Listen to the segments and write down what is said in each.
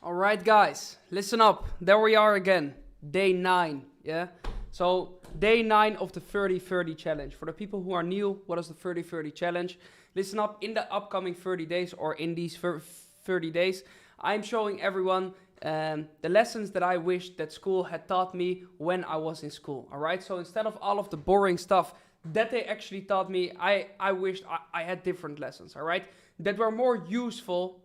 All right, guys, listen up. There we are again, day 9. Yeah. So day 9 of the 30-30 challenge. For the people who are new, what is the 30-30 challenge? Listen up. In the upcoming 30 days, or in these 30 days, I'm showing everyone the lessons that I wish that school had taught me when I was in school. All right. So instead of all of the boring stuff that they actually taught me, I wished I had different lessons. All right, that were more useful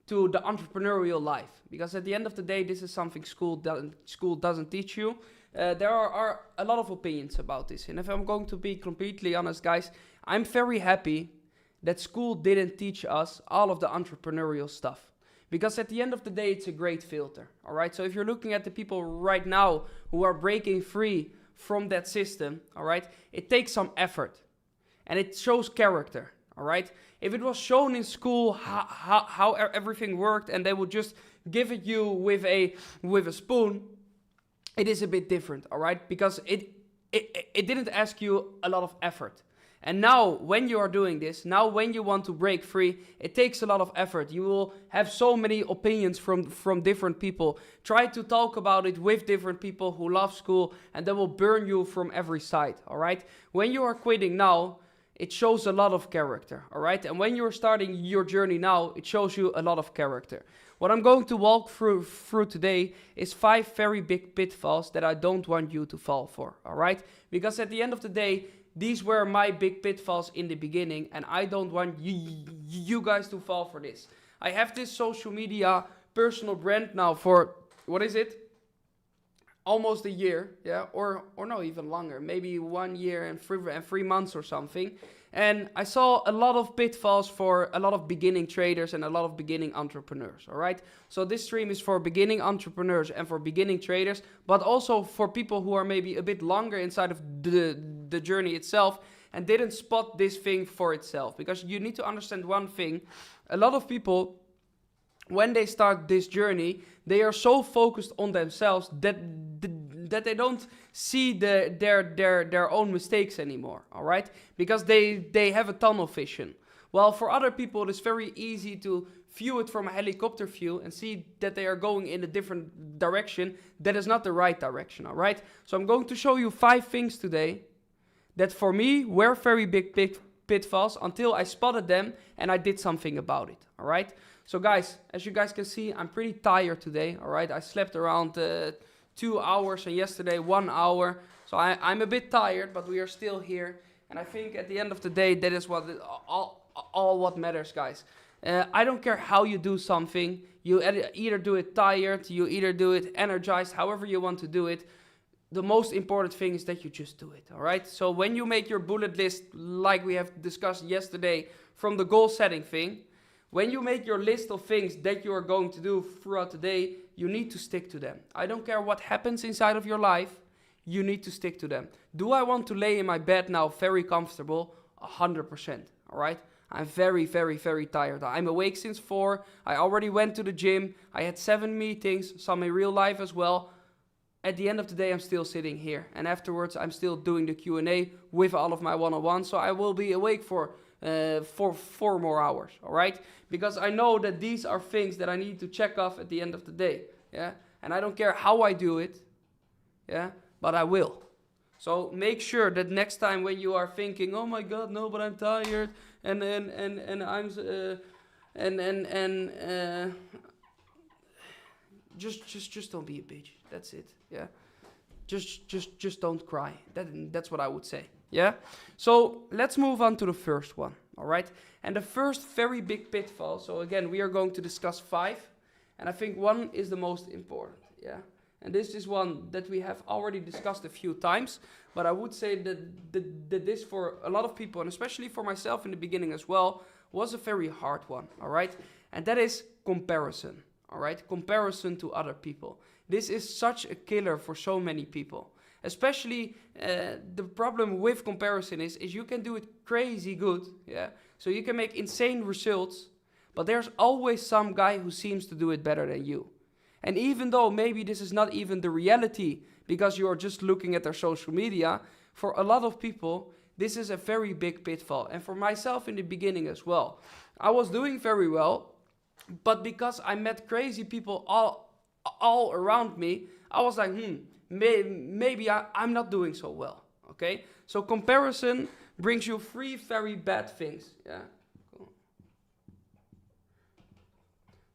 to the entrepreneurial life, because at the end of the day, this is something school doesn't teach you. There are a lot of opinions about this, and if I'm going to be completely honest, guys, I'm very happy that school didn't teach us all of the entrepreneurial stuff, because at the end of the day, it's a great filter. All right, so if you're looking at the people right now who are breaking free from that system, all right, it takes some effort and it shows character. All right. If it was shown in school how everything worked, and they would just give it you with a spoon, it is a bit different. All right, because it didn't ask you a lot of effort. And now when you are doing this, now when you want to break free, it takes a lot of effort. You will have so many opinions from different people. Try to talk about it with different people who love school, and they will burn you from every side. All right. When you are quitting now, it shows a lot of character, all right? And when you're starting your journey now, it shows you a lot of character. What I'm going to walk through today is 5 very big pitfalls that I don't want you to fall for, all right? Because at the end of the day, these were my big pitfalls in the beginning, and I don't want you guys to fall for this. I have this social media personal brand now for, what is it? Almost a year, yeah, or no, even longer, maybe 1 year and 3 months or something. And I saw a lot of pitfalls for a lot of beginning traders and a lot of beginning entrepreneurs, all right? So this stream is for beginning entrepreneurs and for beginning traders, but also for people who are maybe a bit longer inside of the journey itself and didn't spot this thing for itself. Because you need to understand one thing: a lot of people, when they start this journey, they are so focused on themselves that they don't see their own mistakes anymore, all right? Because they have a tunnel vision. While for other people, it's very easy to view it from a helicopter view and see that they are going in a different direction. That is not the right direction, all right? So I'm going to show you 5 things today that for me were very big pitfalls until I spotted them and I did something about it, all right? So guys, as you guys can see, I'm pretty tired today, all right? I slept around 2 hours, and yesterday 1 hour. So I'm a bit tired, but we are still here. And I think at the end of the day, that is what all what matters, guys. I don't care how you do something. You either do it tired, you either do it energized, however you want to do it. The most important thing is that you just do it, all right? So when you make your bullet list, like we have discussed yesterday from the goal setting thing, when you make your list of things that you are going to do throughout the day, you need to stick to them. I don't care what happens inside of your life, you need to stick to them. Do I want to lay in my bed now very comfortable? 100%, all right? I'm very, very, very tired. I'm awake since 4. I already went to the gym. I had 7 meetings, some in real life as well. At the end of the day, I'm still sitting here. And afterwards, I'm still doing the Q&A with all of my one-on-ones. So I will be awake for 4 more hours, all right? Because I know that these are things that I need to check off at the end of the day, yeah? And I don't care how I do it, yeah? But I will. So make sure that next time when you are thinking, oh my God, no, but I'm tired, and I'm just don't be a bitch. That's it, yeah? Just don't cry. That's what I would say. Yeah? So let's move on to the first one, all right? And the first very big pitfall, so again, we are going to discuss 5, and I think 1 is the most important, yeah? And this is one that we have already discussed a few times, but I would say that this for a lot of people, and especially for myself in the beginning as well, was a very hard one, all right? And that is comparison, all right? Comparison to other people. This is such a killer for so many people. Especially the problem with comparison is you can do it crazy good, yeah? So you can make insane results, but there's always some guy who seems to do it better than you. And even though maybe this is not even the reality because you are just looking at their social media, for a lot of people, this is a very big pitfall. And for myself in the beginning as well. I was doing very well, But because I met crazy people all around me, I was like, maybe I'm not doing so well. Okay? So comparison brings you three very bad things. Yeah. Cool.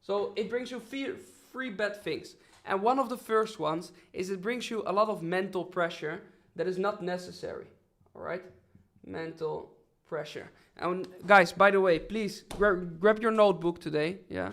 So it brings you three bad things. And one of the first ones is it brings you a lot of mental pressure that is not necessary. All right? Mental pressure. And guys, by the way, please grab your notebook today. Yeah?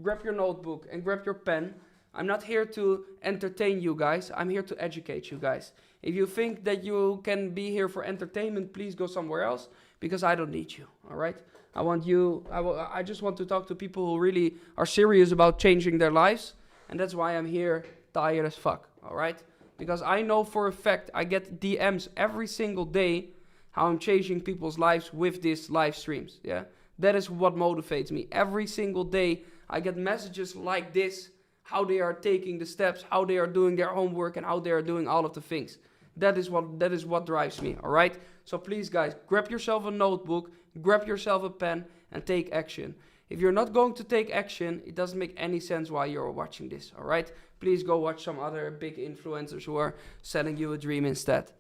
Grab your notebook and grab your pen. I'm not here to entertain you guys. I'm here to educate you guys. If you think that you can be here for entertainment, please go somewhere else, because I don't need you. All right? I just want to talk to people who really are serious about changing their lives. And that's why I'm here tired as fuck. All right? Because I know for a fact I get DMs every single day how I'm changing people's lives with these live streams. Yeah? That is what motivates me. Every single day I get messages like this, how they are taking the steps, how they are doing their homework, and how they are doing all of the things. That is what drives me, all right? So please, guys, grab yourself a notebook, grab yourself a pen, and take action. If you're not going to take action, it doesn't make any sense why you're watching this, all right? Please go watch some other big influencers who are selling you a dream instead.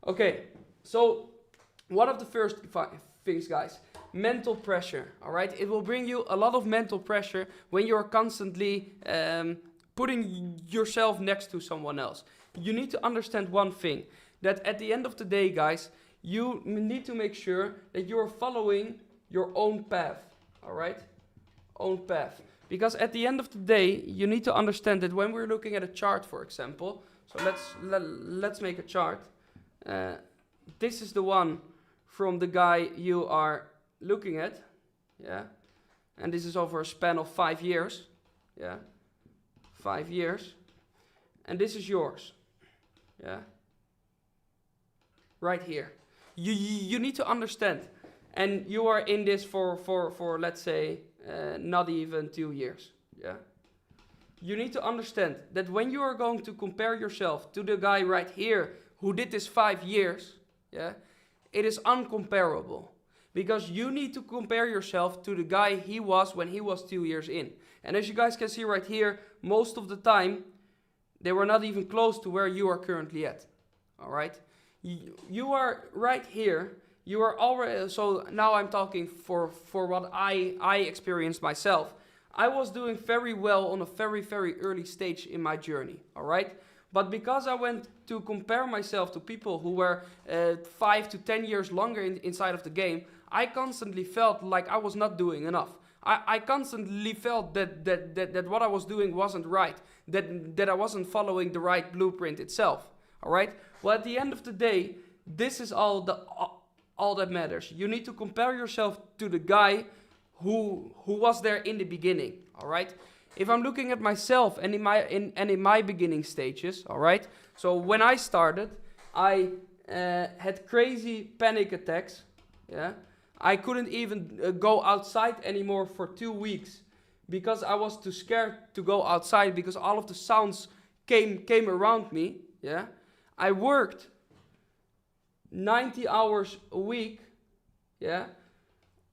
Okay, so one of the first things, guys, mental pressure, all right? It will bring you a lot of mental pressure when you're constantly putting yourself next to someone else. You need to understand one thing, that at the end of the day, guys, you need to make sure that you're following your own path, all right? Own path. Because at the end of the day, you need to understand that when we're looking at a chart, for example, so let's make a chart. This is the one from the guy you are looking at, yeah, and this is over a span of 5 years, yeah, 5 years, and this is yours, yeah, right here. You need to understand, and you are in this for let's say not even 2 years, yeah. You need to understand that when you are going to compare yourself to the guy right here who did this 5 years, yeah, it is uncomparable. Because you need to compare yourself to the guy he was when he was 2 years in. And as you guys can see right here, most of the time, they were not even close to where you are currently at. All right? You are right here. You are already, so now I'm talking for what I experienced myself. I was doing very well on a very, very early stage in my journey. All right? But because I went to compare myself to people who were 5 to 10 years longer inside of the game, I constantly felt like I was not doing enough. I constantly felt that what I was doing wasn't right, that I wasn't following the right blueprint itself. All right? Well, at the end of the day, this is all that matters. You need to compare yourself to the guy who was there in the beginning. All right? If I'm looking at myself and in my beginning stages, all right? So when I started, I had crazy panic attacks, yeah? I couldn't even go outside anymore for 2 weeks because I was too scared to go outside because all of the sounds came around me, yeah? I worked 90 hours a week, yeah?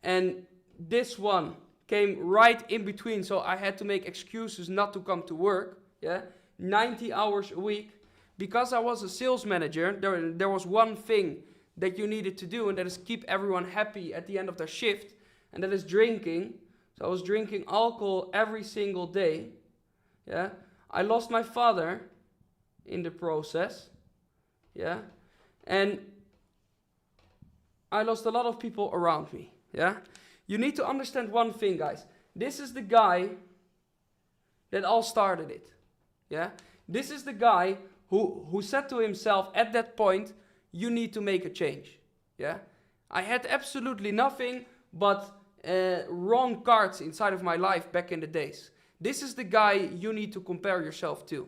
And this one came right in between, so I had to make excuses not to come to work, yeah? 90 hours a week. Because I was a sales manager, there was one thing that you needed to do, and that is keep everyone happy at the end of their shift, and that is drinking. So I was drinking alcohol every single day, yeah? I lost my father in the process, yeah? And I lost a lot of people around me, yeah? You need to understand one thing, guys. This is the guy that all started it, yeah? This is the guy who said to himself at that point, you need to make a change, yeah? I had absolutely nothing but wrong cards inside of my life back in the days. This is the guy you need to compare yourself to.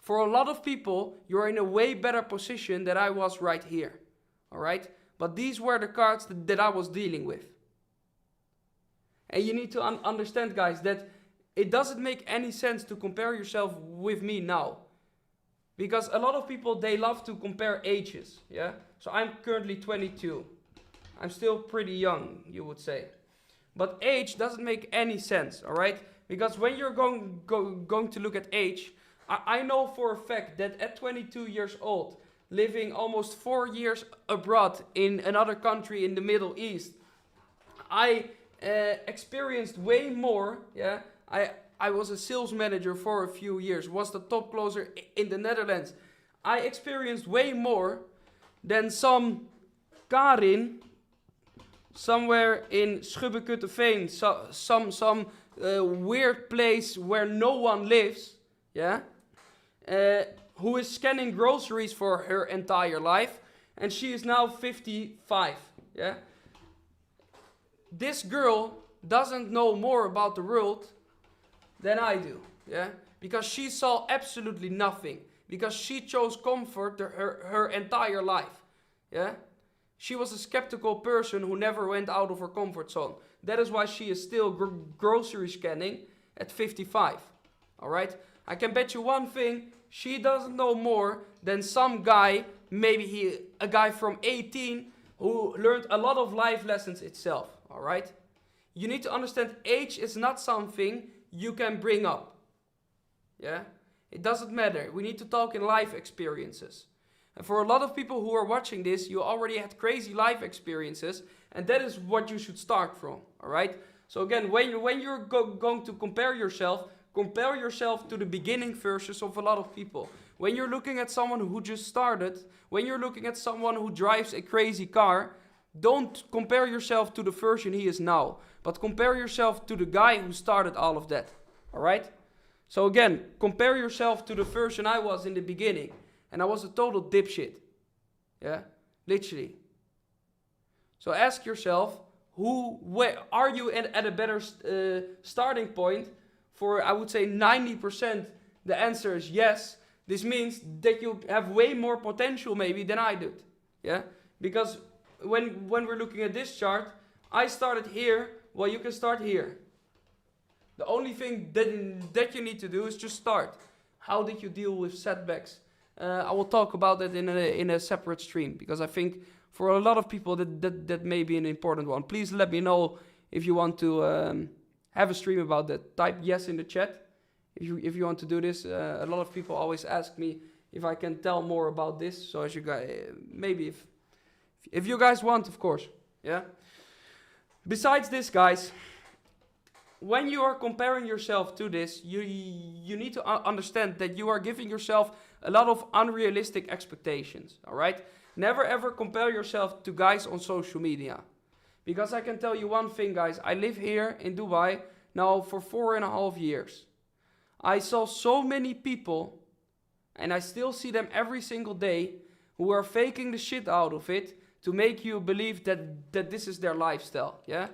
For a lot of people, you're in a way better position than I was right here, all right? But these were the cards that I was dealing with. And you need to understand, guys, that it doesn't make any sense to compare yourself with me now. Because a lot of people, they love to compare ages, yeah? So I'm currently 22. I'm still pretty young, you would say. But age doesn't make any sense, all right? Because when you're going to look at age, I know for a fact that at 22 years old, living almost 4 years abroad in another country in the Middle East, I experienced way more, yeah? I was a sales manager for a few years, was the top closer in the Netherlands. I experienced way more than some Karin somewhere in Schubbekutteveen, some weird place where no one lives, yeah? Who is scanning groceries for her entire life, and she is now 55, yeah? This girl doesn't know more about the world than I do, yeah? Because she saw absolutely nothing. Because she chose comfort her entire life, yeah? She was a skeptical person who never went out of her comfort zone. That is why she is still grocery scanning at 55, all right? I can bet you one thing, she doesn't know more than some guy, maybe a guy from 18, who learned a lot of life lessons itself, all right? You need to understand age is not something you can bring up, yeah? It doesn't matter. We need to talk in life experiences. And for a lot of people who are watching this, you already had crazy life experiences, and that is what you should start from, all right? So again, when you're going to compare yourself to the beginning versions of a lot of people. When you're looking at someone who just started, when you're looking at someone who drives a crazy car, don't compare yourself to the version he is now, but compare yourself to the guy who started all of that, all right? So again, compare yourself to the version I was in the beginning. And I was a total dipshit. Yeah? Literally. So ask yourself, where are you at a better starting point? For, I would say, 90%, the answer is yes. This means that you have way more potential maybe than I did. Yeah? Because when we're looking at this chart, I started here, well, you can start here. The only thing that you need to do is just start. How did you deal with setbacks? I will talk about that in a separate stream, because I think for a lot of people that may be an important one. Please let me know if you want to have a stream about that. Type yes in the chat if you want to do this. A lot of people always ask me if I can tell more about this. So as you guys, maybe if you guys want, of course. Yeah. Besides this, guys, when you are comparing yourself to this, you need to understand that you are giving yourself a lot of unrealistic expectations, all right? Never ever compare yourself to guys on social media. Because I can tell you one thing, guys. I live here in Dubai now for 4.5 years. I saw so many people, and I still see them every single day, who are faking the shit out of it to make you believe that this is their lifestyle, yeah?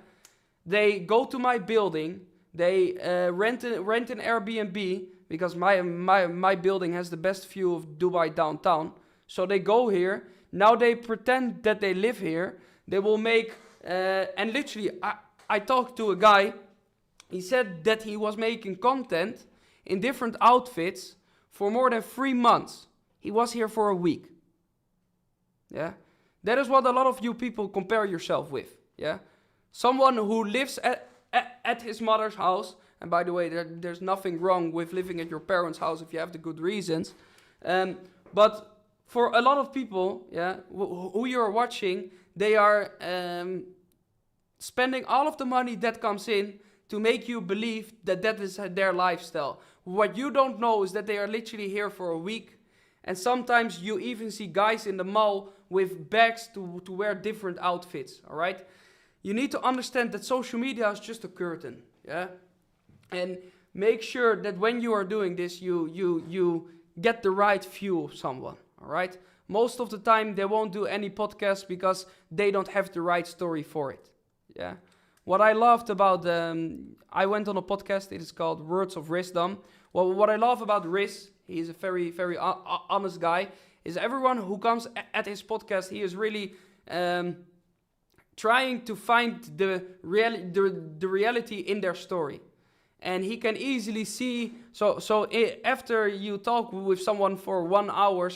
They go to my building, they rent an Airbnb, because my building has the best view of Dubai downtown. So they go here, now they pretend that they live here, they will make, and literally, I talked to a guy, he said that he was making content in different outfits for more than 3 months. He was here for a week. Yeah? That is what a lot of you people compare yourself with, yeah? Someone who lives at his mother's house, and by the way, there's nothing wrong with living at your parents' house if you have the good reasons. But for a lot of people, yeah, who you are watching, they are spending all of the money that comes in to make you believe that is their lifestyle. What you don't know is that they are literally here for a week. And sometimes you even see guys in the mall with bags to wear different outfits, all right? You need to understand that social media is just a curtain, yeah? And make sure that when you are doing this, you get the right view of someone, all right? Most of the time, they won't do any podcasts because they don't have the right story for it, yeah? What I loved about, I went on a podcast, it is called Words of Wisdom. Well, what I love about Riz, he is a very, very honest guy, is everyone who comes at his podcast, he is really trying to find the reality in their story. And he can easily see, so after you talk with someone for 1 hour,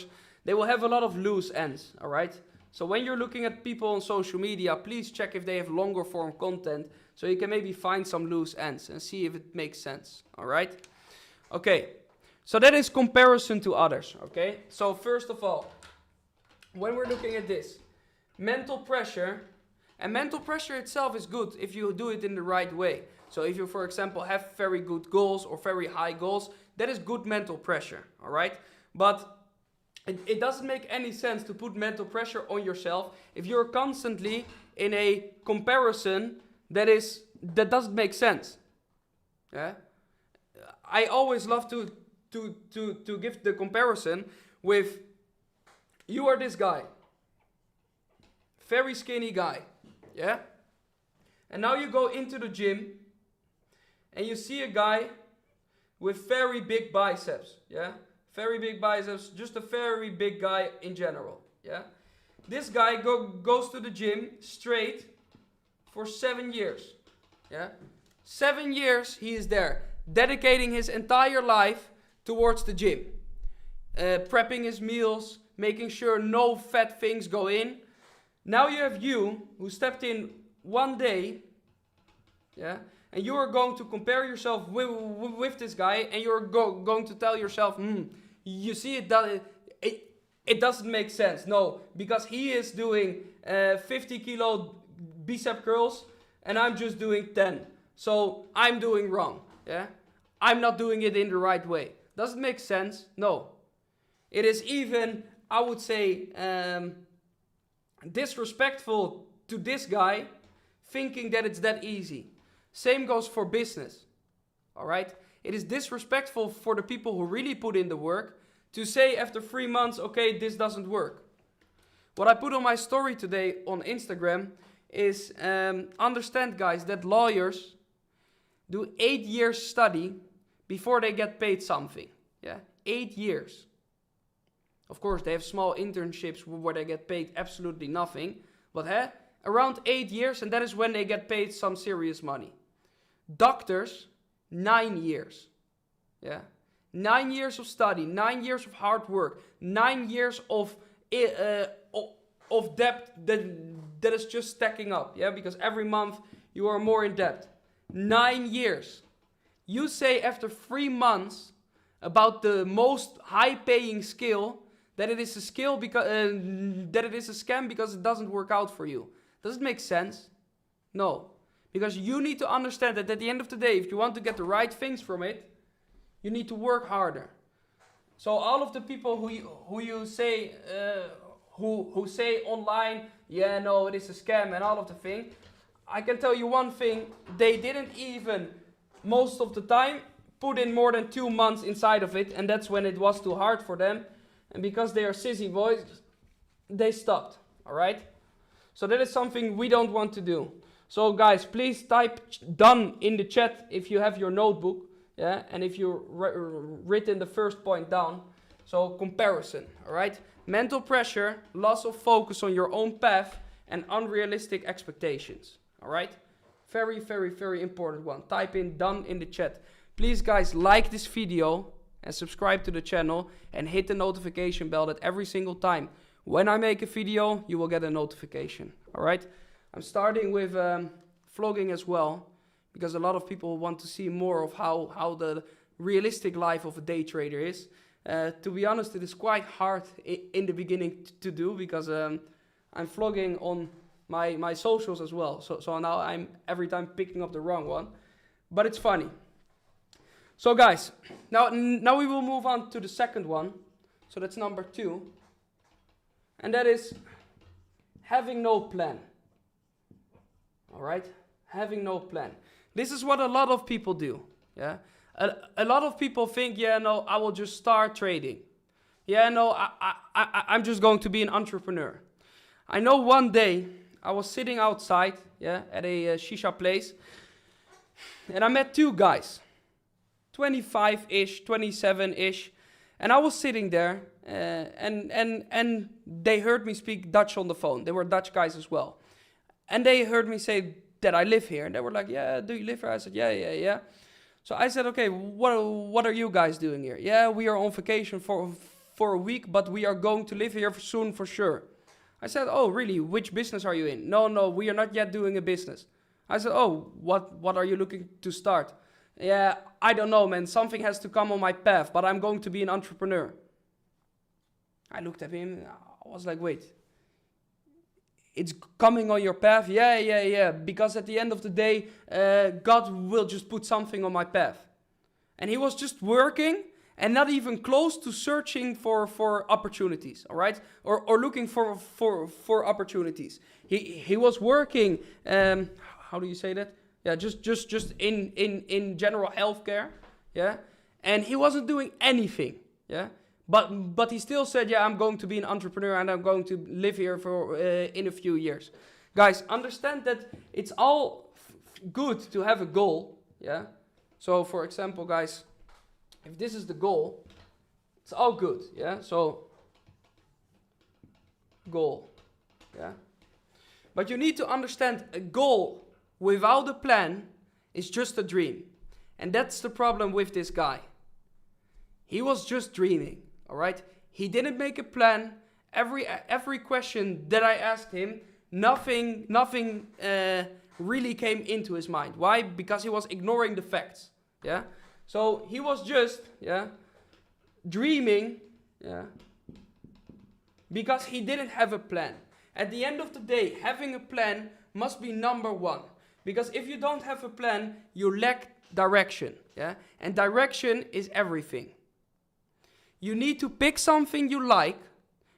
they will have a lot of loose ends, all right? So when you're looking at people on social media, please check if they have longer form content So you can maybe find some loose ends and see if it makes sense. All right? Okay. So that is comparison to others. Okay? So first of all, when we're looking at this, mental pressure, and mental pressure itself is good if you do it in the right way. So if you, for example, have very good goals or very high goals, that is good mental pressure, all right? But it doesn't make any sense to put mental pressure on yourself if you're constantly in a comparison that doesn't make sense. Yeah? I always love to give the comparison with, you are this guy, very skinny guy, yeah? And now you go into the gym and you see a guy with very big biceps, yeah? Very big biceps, just a very big guy in general, yeah? This guy goes to the gym straight for 7 years, yeah? 7 years he is there, dedicating his entire life towards the gym. Prepping his meals, making sure no fat things go in. Now you have you, who stepped in one day, yeah? And you are going to compare yourself with this guy, and you're going to tell yourself, you see, it doesn't make sense. No, because he is doing 50 kilo bicep curls, and I'm just doing 10. So I'm doing wrong, yeah? I'm not doing it in the right way. Does it make sense? No. It is even, I would say, disrespectful to this guy thinking that it's that easy. Same goes for business, all right? It is disrespectful for the people who really put in the work to say after 3 months, okay, this doesn't work. What I put on my story today on Instagram is, understand, guys, that lawyers do 8 years study before they get paid something, yeah? 8 years. Of course, they have small internships where they get paid absolutely nothing, but around 8 years, and that is when they get paid some serious money. Doctors, 9 years. Yeah, 9 years of study, 9 years of hard work, 9 years of debt that is just stacking up. Yeah, because every month you are more in debt. 9 years. You say after 3 months about the most high-paying skill that it is a skill because that it is a scam because it doesn't work out for you. Does it make sense? No. Because you need to understand that at the end of the day, if you want to get the right things from it, you need to work harder. So all of the people who you say who say online, yeah, no, it is a scam and all of the thing, I can tell you one thing: they didn't even most of the time put in more than 2 months inside of it, and that's when it was too hard for them. And because they are sissy boys, they stopped. All right. So that is something we don't want to do. So guys, please type done in the chat if you have your notebook, yeah, and if you written the first point down. So comparison, all right? Mental pressure, loss of focus on your own path, and unrealistic expectations, all right? Very, very, very important one. Type in done in the chat. Please guys, like this video and subscribe to the channel and hit the notification bell that every single time when I make a video, you will get a notification, all right? I'm starting with vlogging as well, because a lot of people want to see more of how the realistic life of a day trader is. To be honest, it is quite hard in the beginning to do, because I'm vlogging on my socials as well. So now I'm every time picking up the wrong one, but it's funny. So guys, now we will move on to the second one. So that's number 2. And that is having no plan. All right? Having no plan. This is what a lot of people do. Yeah? A lot of people think, yeah, no, I will just start trading. Yeah, no, I'm just going to be an entrepreneur. I know one day I was sitting outside, yeah, at a shisha place, and I met 2 guys, 25-ish, 27-ish, and I was sitting there, and they heard me speak Dutch on the phone. They were Dutch guys as well. And they heard me say that I live here. And they were like, yeah, do you live here? I said, yeah. So I said, okay, what are you guys doing here? Yeah, we are on vacation for a week, but we are going to live here soon for sure. I said, oh, really? Which business are you in? No, we are not yet doing a business. I said, oh, what are you looking to start? Yeah, I don't know, man. Something has to come on my path, but I'm going to be an entrepreneur. I looked at him. I was like, wait. It's coming on your path? Yeah. Because at the end of the day, God will just put something on my path. And he was just working and not even close to searching for opportunities, all right? Or looking for opportunities. He was working, how do you say that? Yeah, just in general healthcare, yeah? And he wasn't doing anything, yeah? But he still said, yeah, I'm going to be an entrepreneur and I'm going to live here for in a few years. Guys, understand that it's all good to have a goal, yeah? So, for example, guys, if this is the goal, it's all good, yeah? So, goal, yeah? But you need to understand a goal without a plan is just a dream. And that's the problem with this guy. He was just dreaming. All right, he didn't make a plan. Every question that I asked him, nothing really came into his mind. Why? Because he was ignoring the facts. Yeah. So he was just dreaming. Yeah. Because he didn't have a plan. At the end of the day, having a plan must be number one. Because if you don't have a plan, you lack direction. Yeah. And direction is everything. You need to pick something you like,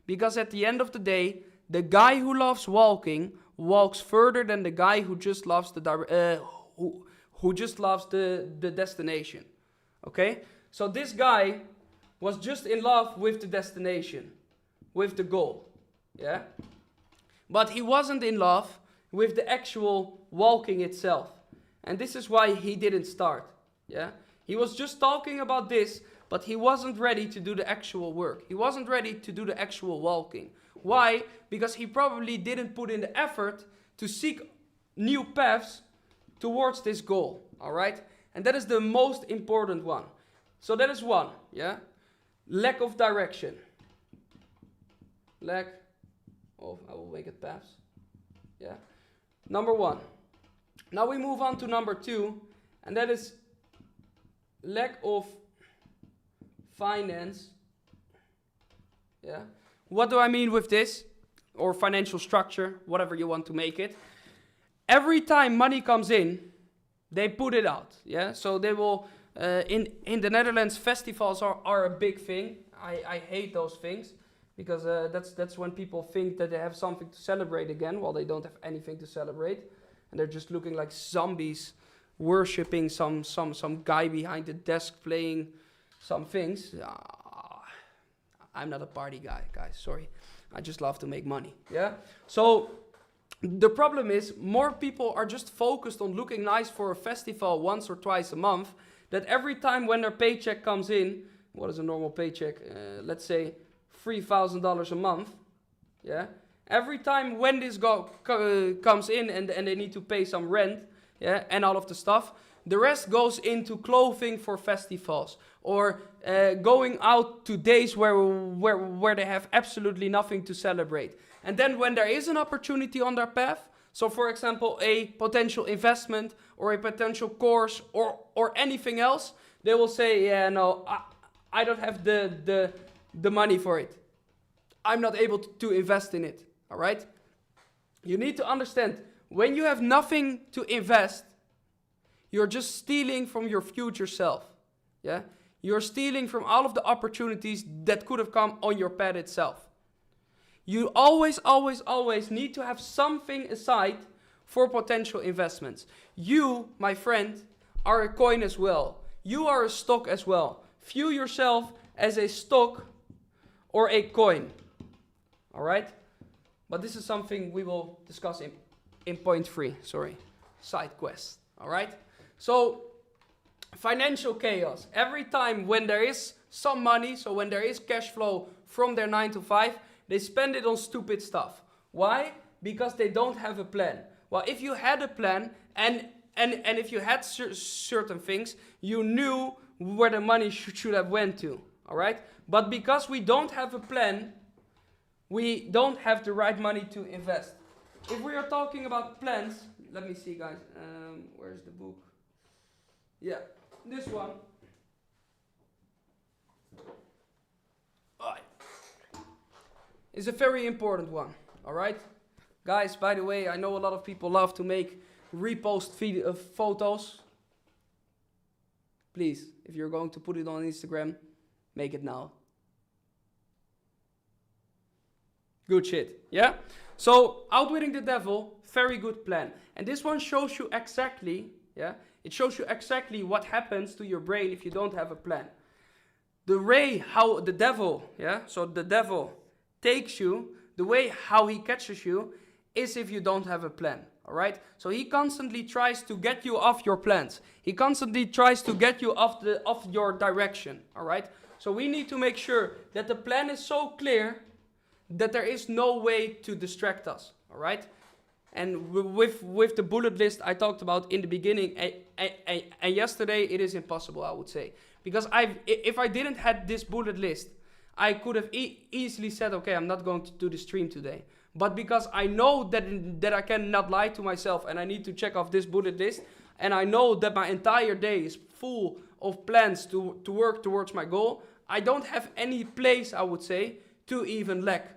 because at the end of the day, the guy who loves walking walks further than the guy who just loves the destination. Okay? So this guy was just in love with the destination, with the goal. Yeah? But he wasn't in love with the actual walking itself. And this is why he didn't start. Yeah? He was just talking about this, but he wasn't ready to do the actual work. He wasn't ready to do the actual walking. Why? Because he probably didn't put in the effort to seek new paths towards this goal. All right? And that is the most important one. So that is one, yeah? Lack of direction. Lack of, I will make it paths. Yeah? Number one. Now we move on to number two, and that is lack of finance. Yeah. What do I mean with this? Or financial structure, whatever you want to make it. Every time money comes in, they put it out. Yeah. So they will in the Netherlands, festivals are a big thing. I hate those things because that's when people think that they have something to celebrate again, while they don't have anything to celebrate, and they're just looking like zombies, worshipping some guy behind the desk playing some things. I'm not a party guy, guys, sorry. I just love to make money, yeah? So, the problem is, more people are just focused on looking nice for a festival once or twice a month, that every time when their paycheck comes in, what is a normal paycheck? Let's say $3,000 a month, yeah? Every time when this comes in and they need to pay some rent, yeah, and all of the stuff, the rest goes into clothing for festivals, or going out to days where they have absolutely nothing to celebrate. And then when there is an opportunity on their path, so for example, a potential investment or a potential course or anything else, they will say, yeah, no, I don't have the money for it. I'm not able to invest in it, all right? You need to understand, when you have nothing to invest, you're just stealing from your future self, yeah? You're stealing from all of the opportunities that could have come on your path itself. You always need to have something aside for potential investments. You, my friend, are a coin as well. You are a stock as well. View yourself as a stock or a coin, all right? But this is something we will discuss in point 3, side quest, all right? So, financial chaos. Every time when there is some money, so when there is cash flow from their 9 to 5, they spend it on stupid stuff. Why? Because they don't have a plan. Well, if you had a plan and if you had certain things, you knew where the money should have went to, all right? But because we don't have a plan, we don't have the right money to invest. If we are talking about plans, let me see, guys. Where's the book? Yeah, this one. Alright. It's a very important one. Alright? Guys, by the way, I know a lot of people love to make repost photos. Please, if you're going to put it on Instagram, make it now. Good shit, yeah? So, Outwitting the Devil, very good plan. And this one shows you exactly, yeah? It shows you exactly what happens to your brain if you don't have a plan. The way how the devil, yeah? So the devil takes you, the way how he catches you is if you don't have a plan, all right? So he constantly tries to get you off your plans. He constantly tries to get you off your direction, all right? So we need to make sure that the plan is so clear that there is no way to distract us, all right? And with the bullet list I talked about in the beginning, and yesterday, it is impossible, I would say. Because if I didn't have this bullet list, I could have easily said, okay, I'm not going to do the stream today. But because I know that I cannot lie to myself and I need to check off this bullet list, and I know that my entire day is full of plans to work towards my goal, I don't have any place, I would say, to even lack.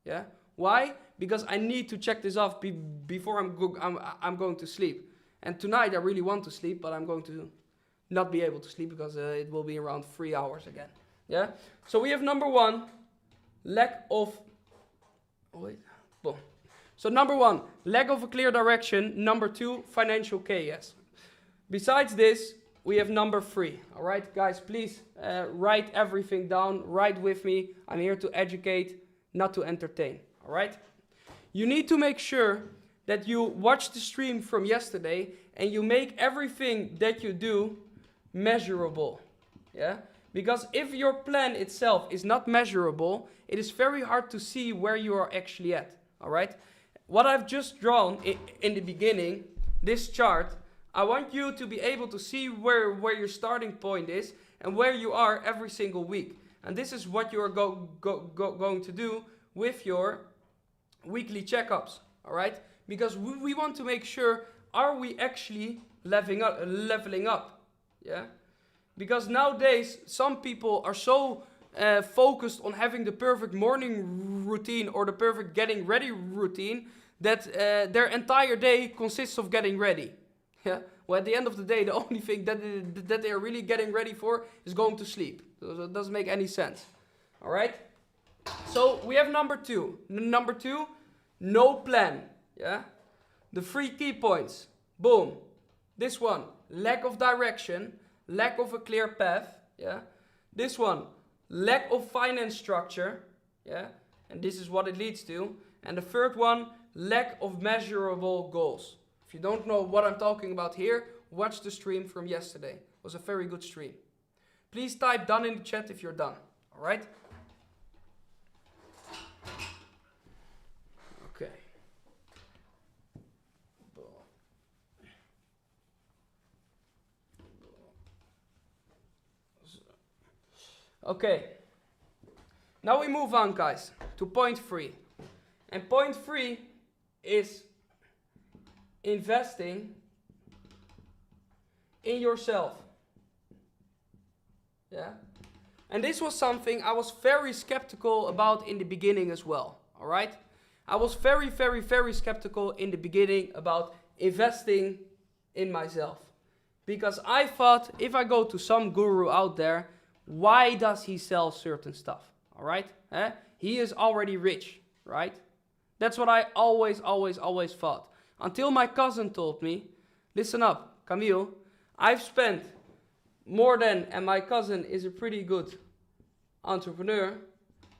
Yeah? Why? Because I need to check this off before I'm going to sleep. And tonight I really want to sleep, but I'm going to not be able to sleep because it will be around 3 hours again. Yeah? So we have number one, lack of... Oh, wait. Boom. So number one, lack of a clear direction. Number two, financial chaos. Besides this, we have number three. All right, guys, please write everything down. Write with me. I'm here to educate, not to entertain. All right? You need to make sure that you watch the stream from yesterday and you make everything that you do measurable. Yeah? Because if your plan itself is not measurable, it is very hard to see where you are actually at. All right? What I've just drawn in the beginning, this chart, I want you to be able to see where your starting point is and where you are every single week. And this is what you are going to do with your weekly checkups. All right? Because we want to make sure, are we actually leveling up? Yeah? Because nowadays, some people are so focused on having the perfect morning routine or the perfect getting ready routine that their entire day consists of getting ready. Yeah? Well, at the end of the day, the only thing that they are really getting ready for is going to sleep. So it doesn't make any sense. All right? So we have number two. Number two, no plan. Yeah? The 3 key points. Boom. This one, lack of direction, lack of a clear path. Yeah? This one, lack of finance structure. Yeah? And this is what it leads to. And the third one, lack of measurable goals. If you don't know what I'm talking about here, watch the stream from yesterday. It was a very good stream. Please type done in the chat if you're done. All right? Okay. Okay. Now we move on, guys, to point 3. And point 3 is investing in yourself. Yeah? And this was something I was very skeptical about in the beginning as well. All right? I was very, very, very skeptical in the beginning about investing in myself. Because I thought, if I go to some guru out there, why does he sell certain stuff? All right? He is already rich, right? That's what I always thought. Until my cousin told me, listen up, Camille, I've spent more than, and my cousin is a pretty good entrepreneur.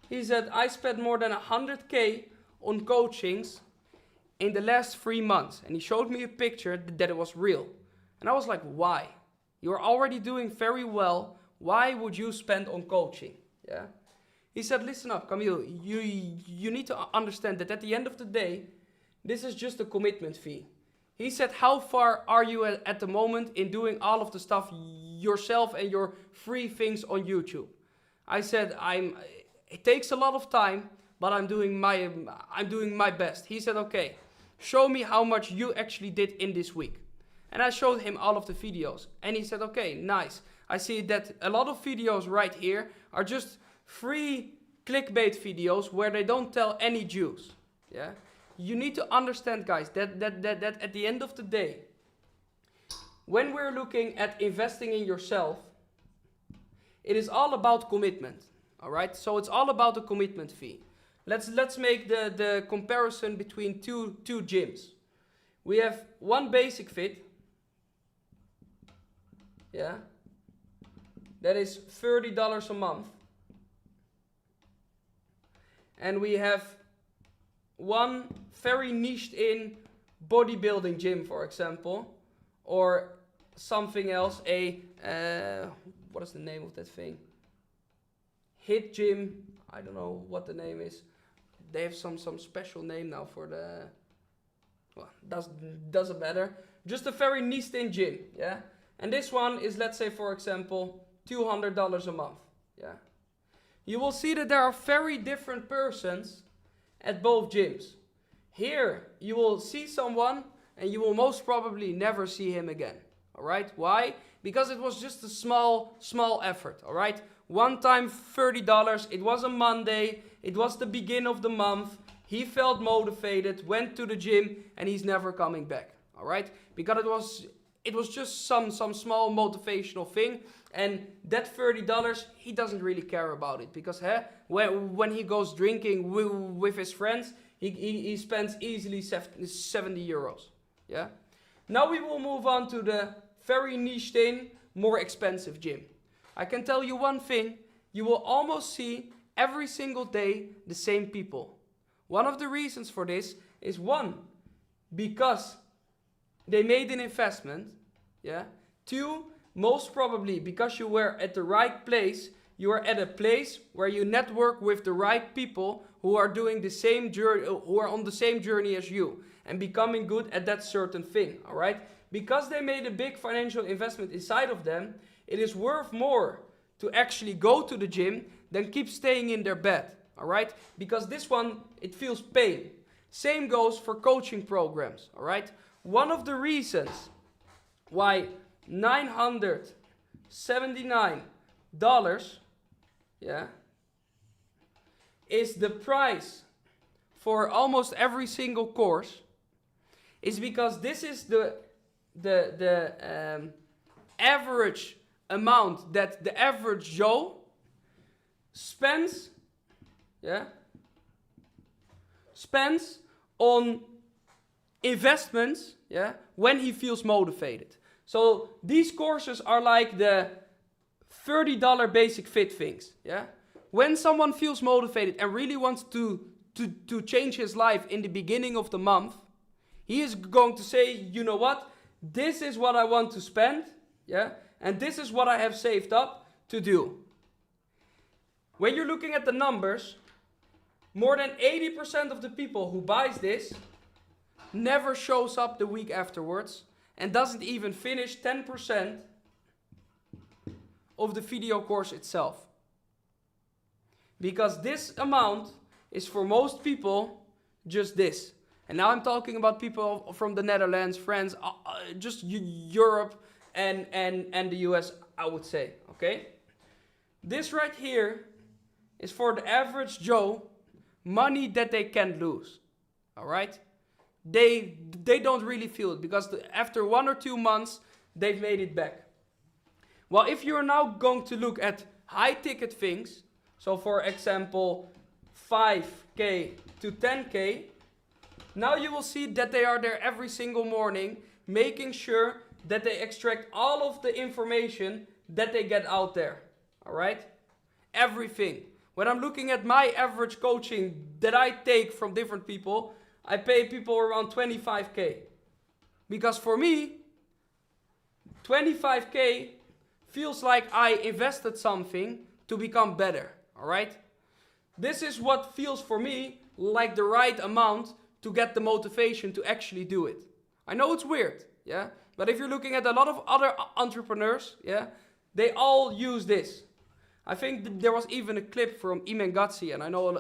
He said, I spent more than 100K on coachings in the last 3 months. And he showed me a picture that it was real. And I was like, why? You're already doing very well. Why would you spend on coaching? Yeah. He said, listen up, Camille, you need to understand that at the end of the day, this is just a commitment fee. He said, how far are you at the moment in doing all of the stuff yourself and your free things on YouTube? I said, it takes a lot of time, but I'm doing my best. He said, okay, show me how much you actually did in this week. And I showed him all of the videos. And he said, okay, nice. I see that a lot of videos right here are just free clickbait videos where they don't tell any juice. Yeah? You need to understand, guys, that at the end of the day, when we're looking at investing in yourself, it is all about commitment. All right? So it's all about the commitment fee. Let's make the comparison between two gyms. We have one Basic Fit. Yeah. That is $30 a month. And we have one very niched in bodybuilding gym, for example. Or something else, what is the name of that thing? HIIT gym, I don't know what the name is. They have some special name now for the, well, doesn't matter. Just a very niched in gym, yeah? And this one is, let's say, for example, $200 a month, yeah? You will see that there are very different persons at both gyms. Here, you will see someone and you will most probably never see him again, all right? Why? Because it was just a small effort, all right? One time, $30, it was a Monday, it was the beginning of the month, he felt motivated, went to the gym, and he's never coming back, all right? Because it was just some small motivational thing, and that $30, he doesn't really care about it, because when he goes drinking with his friends, he spends easily 70 euros, yeah? Now we will move on to the very niched in, more expensive gym. I can tell you one thing, you will almost see every single day the same people. One of the reasons for this is one, because they made an investment, yeah. Two, most probably because you were at the right place, you are at a place where you network with the right people who are doing the same journey, who are on the same journey as you and becoming good at that certain thing, all right? Because they made a big financial investment inside of them, it is worth more to actually go to the gym than keep staying in their bed, all right? Because this one, it feels pain. Same goes for coaching programs, all right? One of the reasons why $979, yeah, is the price for almost every single course is because this is the average amount that the average Joe spends, yeah, spends on investments, yeah, when he feels motivated. So these courses are like the $30 Basic Fit things, yeah. When someone feels motivated and really wants to change his life in the beginning of the month, he is going to say, you know what, this is what I want to spend, yeah, and this is what I have saved up to do. When you're looking at the numbers, more than 80% of the people who buys this never shows up the week afterwards and doesn't even finish 10% of the video course itself. Because this amount is for most people just this. And now I'm talking about people from the Netherlands, France, just Europe and the US, I would say, okay? This right here is for the average Joe, money that they can't lose, all right? They don't really feel it because after 1 or 2 months, they've made it back. Well, if you're now going to look at high ticket things, so for example, 5K to 10K, now you will see that they are there every single morning, making sure that they extract all of the information that they get out there, all right? Everything. When I'm looking at my average coaching that I take from different people, I pay people around 25K. Because for me, 25K feels like I invested something to become better, all right? This is what feels for me like the right amount to get the motivation to actually do it. I know it's weird, yeah? But if you're looking at a lot of other entrepreneurs, yeah, they all use this. I think there was even a clip from Imen Gatsi, and I know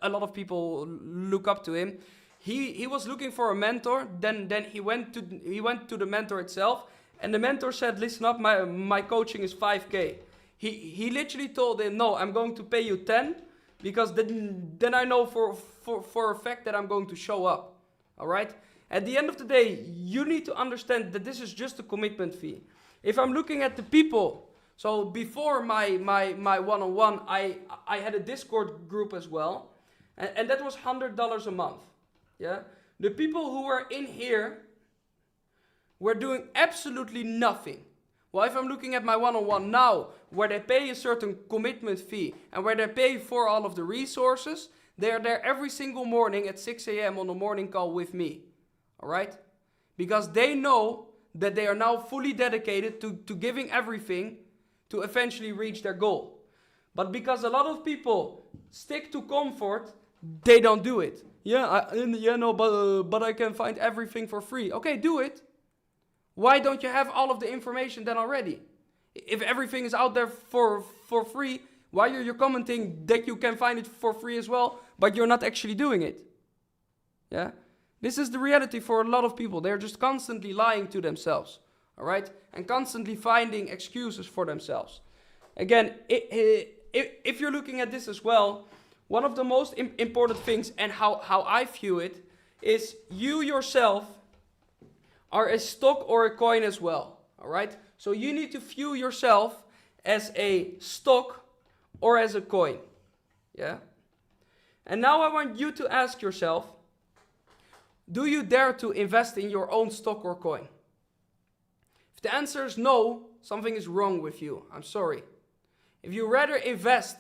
a lot of people look up to him. he was looking for a mentor. Then he went to the mentor itself, and the mentor said, "Listen up, my coaching is 5K." He literally told him, "No, I'm going to pay you 10, because then I know for a fact that I'm going to show up." All right. At the end of the day, you need to understand that this is just a commitment fee. If I'm looking at the people, so before my one-on-one, I had a Discord group as well, and that was $100 a month. Yeah, the people who were in here were doing absolutely nothing. Well, if I'm looking at my one-on-one now, where they pay a certain commitment fee and where they pay for all of the resources, they are there every single morning at 6 a.m. on the morning call with me. All right? Because they know that they are now fully dedicated to giving everything to eventually reach their goal. But because a lot of people stick to comfort, they don't do it. But I can find everything for free. Okay, do it. Why don't you have all of the information then already? If everything is out there for free, why are you commenting that you can find it for free as well, but you're not actually doing it? Yeah? This is the reality for a lot of people. They're just constantly lying to themselves, all right? And constantly finding excuses for themselves. Again, if you're looking at this as well, one of the most important things, and how I view it, is you yourself are a stock or a coin as well, all right? So you need to view yourself as a stock or as a coin, yeah? And now I want you to ask yourself, do you dare to invest in your own stock or coin? If the answer is no, something is wrong with you. I'm sorry. If you rather invest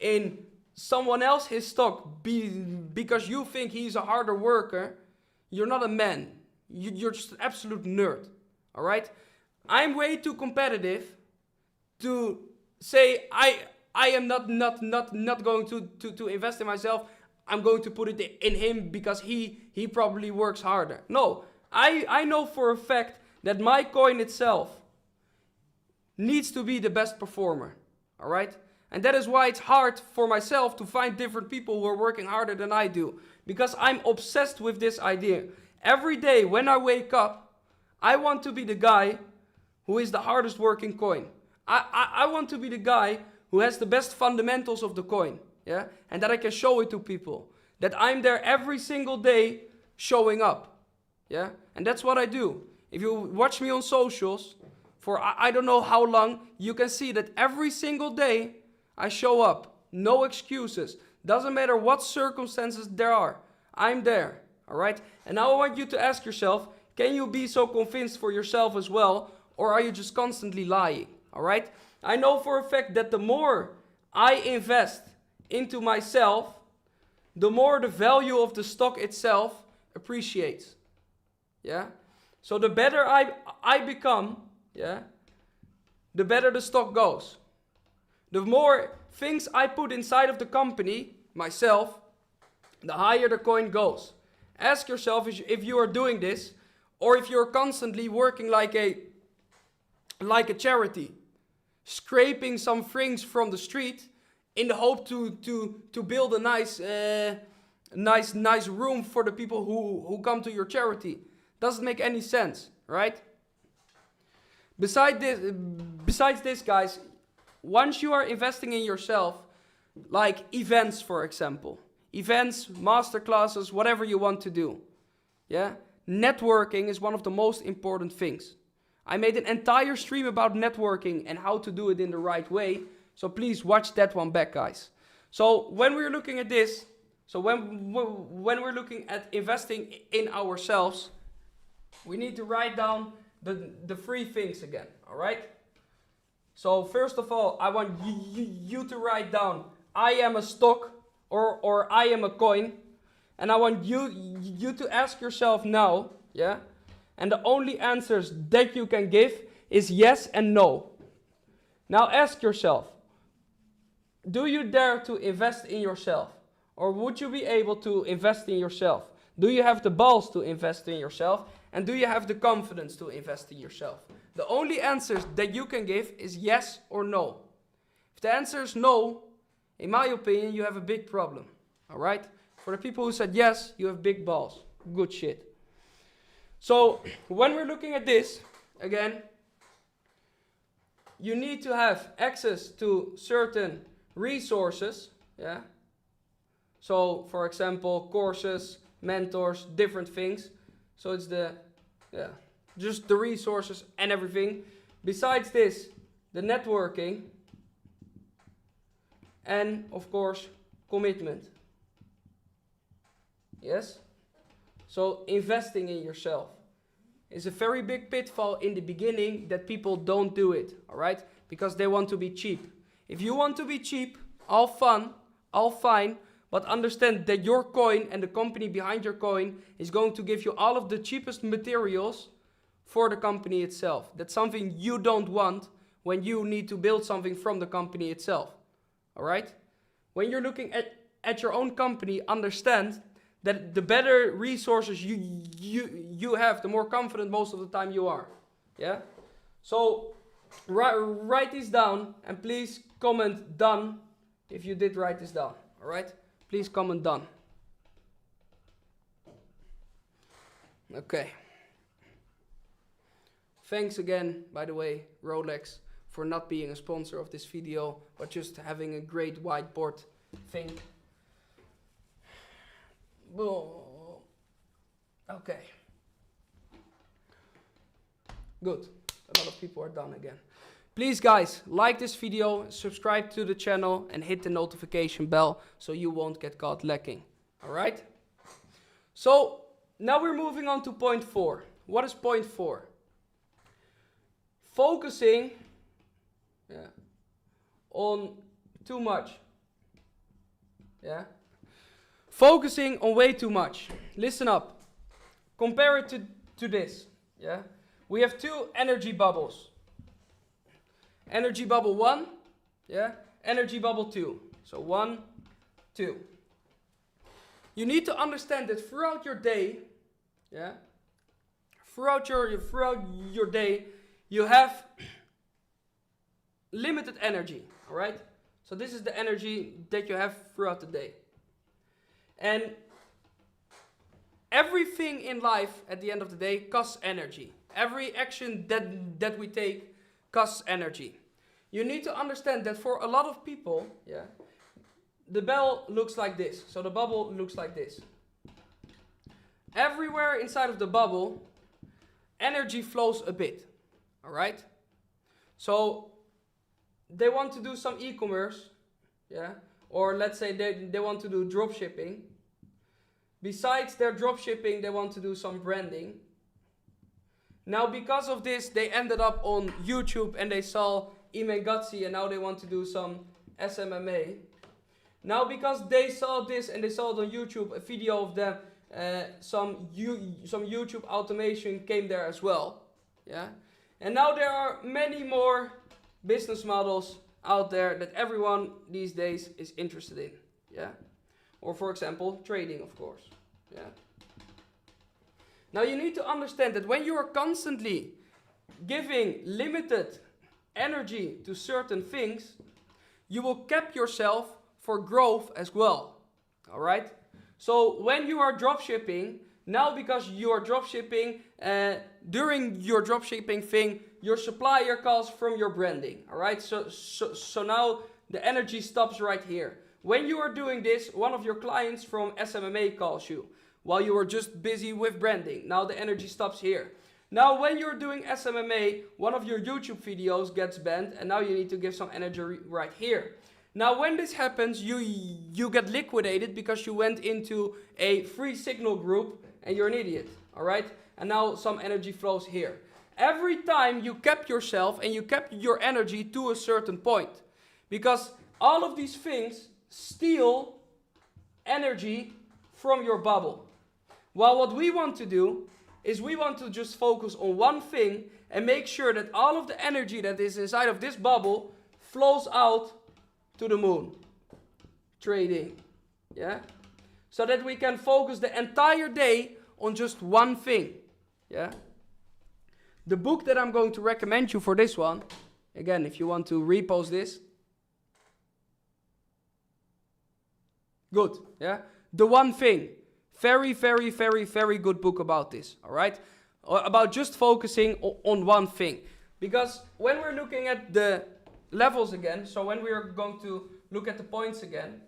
in someone else's stock because you think he's a harder worker, you're not a man. You're just an absolute nerd. All right? I'm way too competitive to say I am not going to invest in myself. I'm going to put it in him because he probably works harder. No, I know for a fact that my coin itself needs to be the best performer. All right? And that is why it's hard for myself to find different people who are working harder than I do. Because I'm obsessed with this idea. Every day when I wake up, I want to be the guy who is the hardest working coin. I want to be the guy who has the best fundamentals of the coin. Yeah? And that I can show it to people. That I'm there every single day showing up. Yeah? And that's what I do. If you watch me on socials for I don't know how long, you can see that every single day I show up. No excuses. Doesn't matter what circumstances there are. I'm there. All right? And now I want you to ask yourself, can you be so convinced for yourself as well? Or are you just constantly lying? All right? I know for a fact that the more I invest into myself, the more the value of the stock itself appreciates. Yeah? So the better I become, yeah, the better the stock goes. The more things I put inside of the company, myself, the higher the coin goes. Ask yourself if you are doing this, or if you're constantly working like a charity, scraping some things from the street in the hope to build a nice room for the people who come to your charity. Doesn't make any sense, right? Besides this, guys, once you are investing in yourself, like events, for example, events, masterclasses, whatever you want to do, yeah, networking is one of the most important things. I made an entire stream about networking and how to do it in the right way, so please watch that one back, guys. So when we're looking at this, so when we're looking at investing in ourselves, we need to write down the three things again, all right? So first of all, I want you to write down, I am a stock or I am a coin. And I want you to ask yourself now, yeah? And the only answers that you can give is yes and no. Now ask yourself, do you dare to invest in yourself? Or would you be able to invest in yourself? Do you have the balls to invest in yourself? And do you have the confidence to invest in yourself? The only answers that you can give is yes or no. If the answer is no, in my opinion, you have a big problem. All right? For the people who said yes, you have big balls. Good shit. So when we're looking at this, again, you need to have access to certain resources, yeah? So, for example, courses, mentors, different things. So it's just the resources and everything. Besides this, the networking, and of course, commitment. Yes? So investing in yourself is a very big pitfall in the beginning that people don't do it, all right? Because they want to be cheap. If you want to be cheap, all fun, all fine, but understand that your coin and the company behind your coin is going to give you all of the cheapest materials for the company itself. That's something you don't want when you need to build something from the company itself, all right? When you're looking at your own company, understand that the better resources you have, the more confident most of the time you are. Yeah? So write this down and please comment done if you did write this down. Alright? Please comment done. Okay. Thanks again, by the way, Rolex, for not being a sponsor of this video, but just having a great whiteboard thing. Okay. Good. A lot of people are done again. Please guys, like this video, subscribe to the channel and hit the notification bell so you won't get caught lacking. Alright? So, now we're moving on to point 4. What is point 4? Focusing on too much. Yeah? Focusing on way too much. Listen up. Compare it to this. Yeah? We have two energy bubbles. Energy bubble 1. Yeah? Energy bubble 2. So 1, 2. You need to understand that throughout your day, yeah? Throughout your day, you have limited energy. Alright? So this is the energy that you have throughout the day. And everything in life at the end of the day costs energy. Every action that we take costs energy. You need to understand that for a lot of people, yeah, the bell looks like this. So the bubble looks like this. Everywhere inside of the bubble, energy flows a bit. Alright? So they want to do some e-commerce, yeah, or let's say they want to do drop shipping. Besides their drop shipping, they want to do some branding. Now because of this, they ended up on YouTube and they saw Imegazzi and now they want to do some SMMA. Now because they saw this and they saw it on YouTube, a video of them, some YouTube automation came there as well. Yeah. And now there are many more business models out there that everyone these days is interested in. Yeah. Or for example, trading, of course. Yeah. Now you need to understand that when you are constantly giving limited energy to certain things, you will cap yourself for growth as well. Alright? So when you are dropshipping, now because you are dropshipping, during your dropshipping thing, your supplier calls from your branding. Alright? So now the energy stops right here. When you are doing this, one of your clients from SMMA calls you while you are just busy with branding. Now the energy stops here. Now when you're doing SMMA, one of your YouTube videos gets banned and now you need to give some energy right here. Now when this happens, you get liquidated because you went into a free signal group and you're an idiot. Alright? And now some energy flows here. Every time you cap yourself and you cap your energy to a certain point. Because all of these things steal energy from your bubble. While what we want to do is we want to just focus on one thing and make sure that all of the energy that is inside of this bubble flows out to the moon. Trading. Yeah? So that we can focus the entire day on just one thing. Yeah? The book that I'm going to recommend you for this one, again, if you want to repost this. Good, yeah? The One Thing. Very, very, very, very good book about this, all right? About just focusing on one thing. Because when we're looking at the levels again, so when we are going to look at the points again,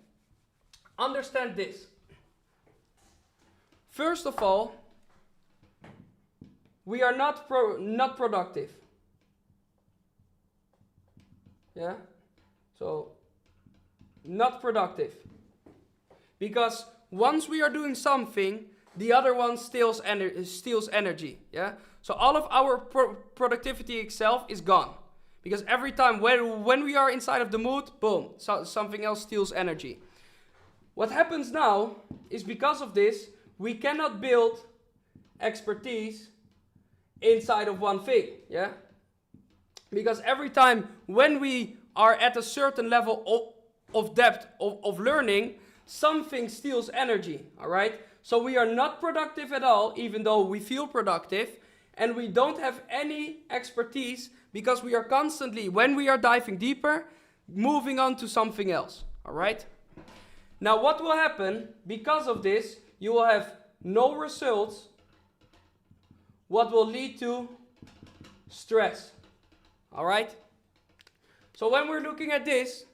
understand this. First of all, we are not productive. Yeah? So, not productive. Because once we are doing something, the other one steals energy. Yeah? So all of our productivity itself is gone. Because every time when we are inside of the mood, boom, something else steals energy. What happens now is because of this, we cannot build expertise inside of one thing. Yeah? Because every time when we are at a certain level of depth of learning, something steals energy, all right? So we are not productive at all, even though we feel productive, and we don't have any expertise because we are constantly, when we are diving deeper, moving on to something else, all right? Now what will happen because of this? You will have no results, what will lead to stress, all right? So when we're looking at this,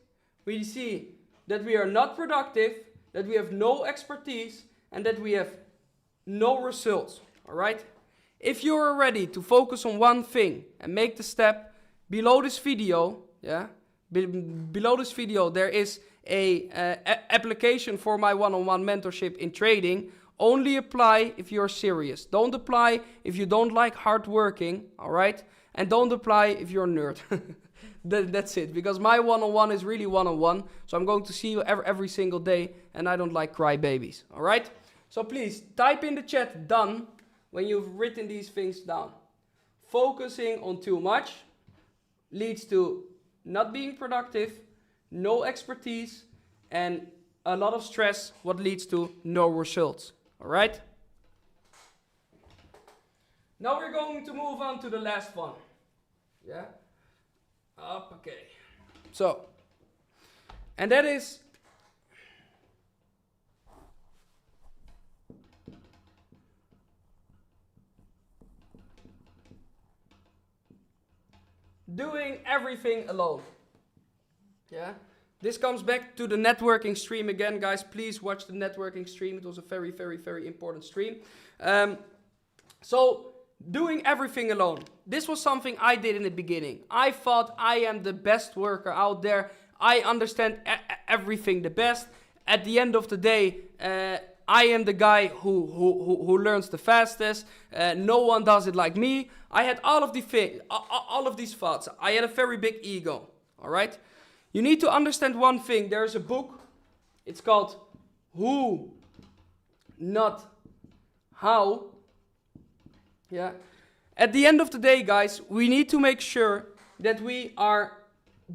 we see that we are not productive, that we have no expertise, and that we have no results, all right? If you are ready to focus on one thing and make the step, below this video, yeah, below this video there is a application for my one-on-one mentorship in trading. Only apply if you're serious. Don't apply if you don't like hard working, all right? And don't apply if you're a nerd. That's it, because my one-on-one is really one-on-one, so I'm going to see you every single day, and I don't like crybabies, all right? So please, type in the chat done when you've written these things down. Focusing on too much leads to not being productive, no expertise, and a lot of stress, what leads to no results, all right? Now we're going to move on to the last one, yeah? Up, okay. So, and that is doing everything alone. Yeah. This comes back to the networking stream again, guys. Please watch the networking stream. It was a very, very, very important stream. So, doing everything alone. This was something I did in the beginning. I thought I am the best worker out there. I understand everything the best. At the end of the day, I am the guy who learns the fastest. No one does it like me. I had all of these thoughts. I had a very big ego. All right. You need to understand one thing. There's a book. It's called Who, Not How. Yeah. At the end of the day, guys, we need to make sure that we are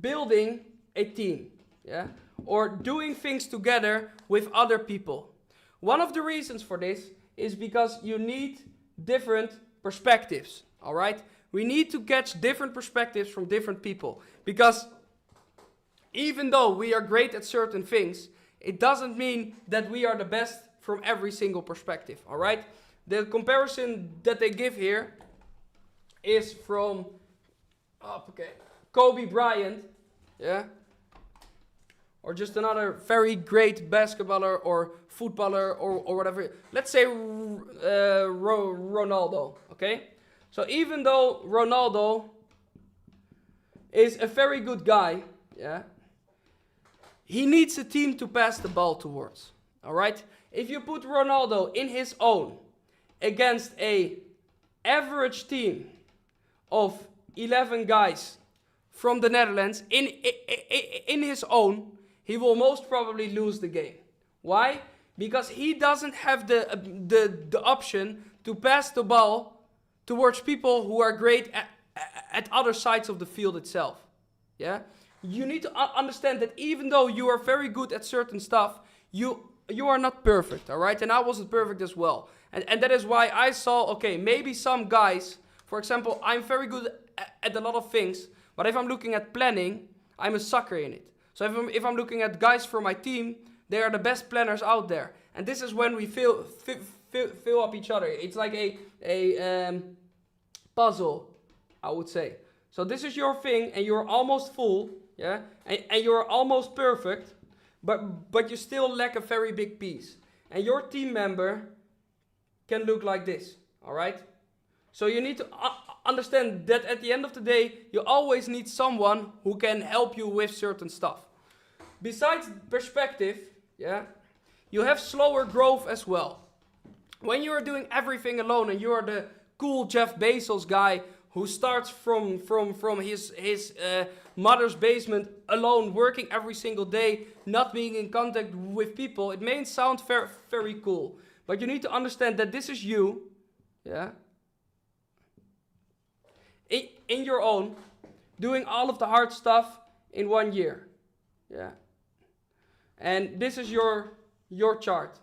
building a team, yeah, or doing things together with other people. One of the reasons for this is because you need different perspectives, all right? We need to catch different perspectives from different people, because even though we are great at certain things, it doesn't mean that we are the best from every single perspective, all right? The comparison that they give here is from Kobe Bryant, yeah, or just another very great basketballer or footballer or whatever. Let's say Ronaldo, okay? So even though Ronaldo is a very good guy, yeah, he needs a team to pass the ball towards, all right? If you put Ronaldo in his own against a average team of 11 guys from the Netherlands in his own, he will most probably lose the game. Why? Because he doesn't have the option to pass the ball towards people who are great at other sides of the field itself. Yeah? You need to understand that even though you are very good at certain stuff, you are not perfect, all right? And I wasn't perfect as well. And that is why I saw, okay, maybe some guys, for example, I'm very good at a lot of things, but if I'm looking at planning, I'm a sucker in it. So if I'm looking at guys from my team, They are the best planners out there. And this is when we fill up each other. It's like a puzzle, I would say. So this is your thing, and you're almost full, yeah? And you're almost perfect, but you still lack a very big piece. And your team member can look like this, all right? So you need to understand that at the end of the day, you always need someone who can help you with certain stuff. Besides perspective, yeah, you have slower growth as well. When you are doing everything alone and you are the cool Jeff Bezos guy who starts from his mother's basement alone, working every single day, not being in contact with people, it may sound very cool. But you need to understand that this is you, yeah, in your own, doing all of the hard stuff in 1 year, yeah. And this is your chart.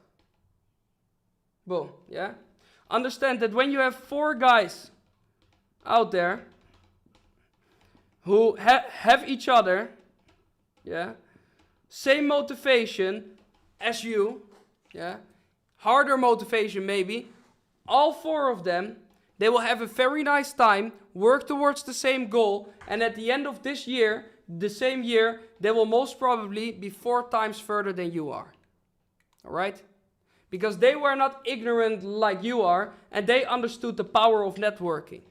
Boom, yeah. Understand that when you have 4 guys out there who have each other, yeah, same motivation as you, yeah, harder motivation maybe, all 4 of them, they will have a very nice time, work towards the same goal, and at the end of this year, the same year, they will most probably be 4 times further than you are. All right? Because they were not ignorant like you are, and they understood the power of networking.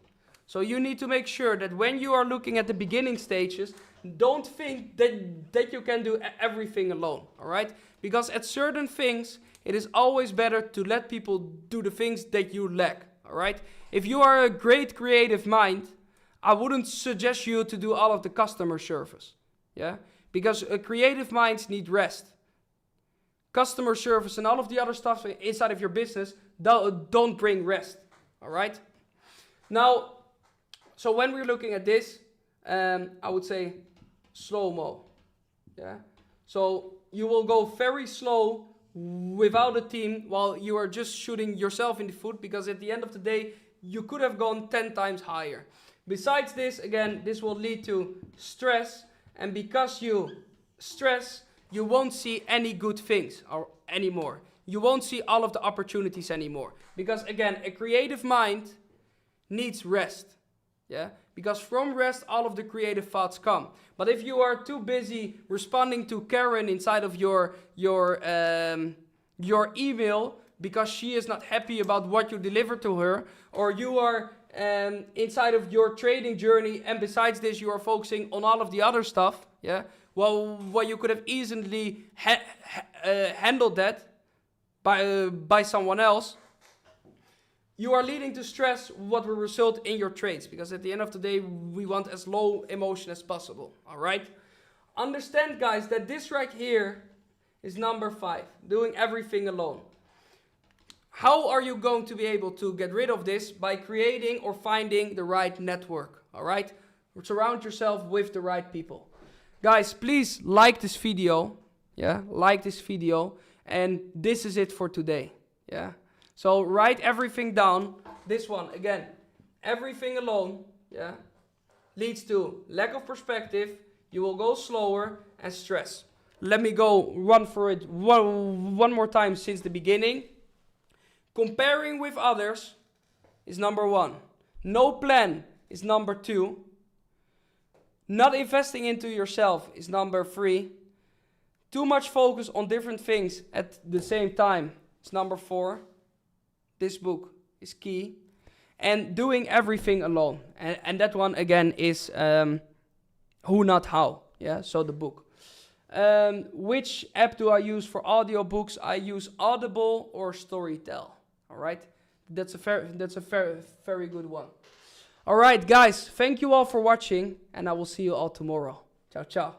So you need to make sure that when you are looking at the beginning stages, don't think that you can do everything alone, all right? Because at certain things, it is always better to let people do the things that you lack, all right? If you are a great creative mind, I wouldn't suggest you to do all of the customer service, yeah? Because creative minds need rest. Customer service and all of the other stuff inside of your business don't bring rest, all right? Now, so when we're looking at this, I would say slow-mo, yeah? So you will go very slow without a team while you are just shooting yourself in the foot, because at the end of the day, you could have gone 10 times higher. Besides this, again, this will lead to stress, and because you stress, you won't see any good things anymore. You won't see all of the opportunities anymore. Because again, a creative mind needs rest. Yeah? Because from rest, all of the creative thoughts come. But if you are too busy responding to Karen inside of your email because she is not happy about what you deliver to her, or you are inside of your trading journey, and besides this, you are focusing on all of the other stuff, yeah? Well, you could have easily handled that by someone else. You are leading to stress, what will result in your trades, because at the end of the day, we want as low emotion as possible, all right? Understand, guys, that this right here is number 5, doing everything alone. How are you going to be able to get rid of this? By creating or finding the right network, all right? Surround yourself with the right people. Guys, please like this video, yeah? Like this video, and this is it for today, yeah? So write everything down. This one, again, everything alone, yeah, leads to lack of perspective. You will go slower and stress. Let me go run for it one more time since the beginning. Comparing with others is number 1. No plan is number 2. Not investing into yourself is number 3. Too much focus on different things at the same time is number 4. This book is key. And doing everything alone. And that one again is Who Not How. Yeah, so the book. Which app do I use for audiobooks? I use Audible or Storytel. All right, that's a very good one. All right, guys, thank you all for watching, and I will see you all tomorrow. Ciao, ciao.